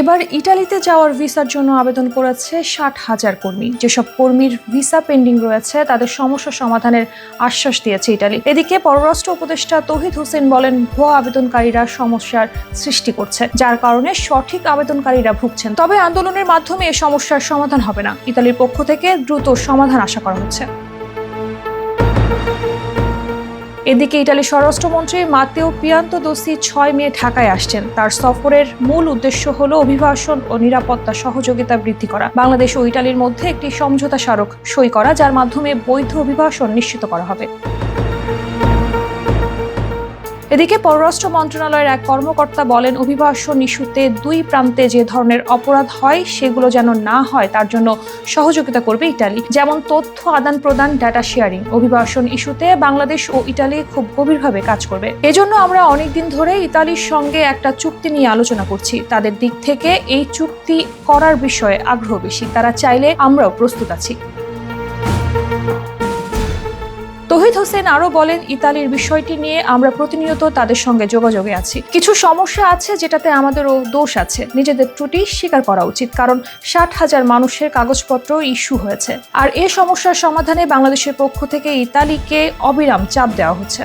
এবার ইটালিতে যাওয়ার ভিসার জন্য আবেদন করেছে 60,000 কর্মী। যেসব কর্মীর ভিসা পেন্ডিং রয়েছে তাদের সমস্যা সমাধানের আশ্বাস দিয়েছে ইটালি। এদিকে পররাষ্ট্র উপদেষ্টা তৌহিদ হোসেন বলেন, ভুয়া আবেদনকারীরা সমস্যার সৃষ্টি করছে, যার কারণে সঠিক আবেদনকারীরা ভুগছেন। তবে আন্দোলনের মাধ্যমে এ সমস্যার সমাধান হবে না। ইতালির পক্ষ থেকে দ্রুত সমাধান আশা করা হচ্ছে। এদিকে ইটালির স্বরাষ্ট্রমন্ত্রী মাত্তেও পিয়ান্তোদোসি 6 মে ঢাকায় আসছেন। তার সফরের মূল উদ্দেশ্য হলো অভিবাসন ও নিরাপত্তা সহযোগিতা বৃদ্ধি করা, বাংলাদেশ ও ইটালির মধ্যে একটি সমঝোতা স্মারক সই করা, যার মাধ্যমে বৈধ অভিবাসন নিশ্চিত করা হবে। এদিকে পররাষ্ট্র মন্ত্রণালয়ের এক কর্মকর্তা বলেন, অভিবাসন ইস্যুতে দুই প্রান্তে যে ধরনের অপরাধ হয় সেগুলো যেন না হয় তার জন্য সহযোগিতা করবে ইটালি, যেমন তথ্য আদান প্রদান, ডাটা শেয়ারিং। অভিবাসন ইস্যুতে বাংলাদেশ ও ইটালি খুব গভীরভাবে কাজ করবে। এজন্য আমরা অনেকদিন ধরে ইতালির সঙ্গে একটা চুক্তি নিয়ে আলোচনা করছি। তাদের দিক থেকে এই চুক্তি করার বিষয়ে আগ্রহ বেশি। তারা চাইলে আমরাও প্রস্তুত আছি। তৌহিদ হোসেন আরো বলেন, ইতালির বিষয়টি নিয়ে আমরা প্রতিনিয়ত তাদের সঙ্গে যোগাযোগে আছি। কিছু সমস্যা আছে যেটাতে আমাদেরও দোষ আছে, নিজেদের ত্রুটি স্বীকার করা উচিত, কারণ 60,000 মানুষের কাগজপত্র ইস্যু হয়েছে। আর এ সমস্যার সমাধানে বাংলাদেশের পক্ষ থেকে ইতালিকে অবিরাম চাপ দেওয়া হচ্ছে।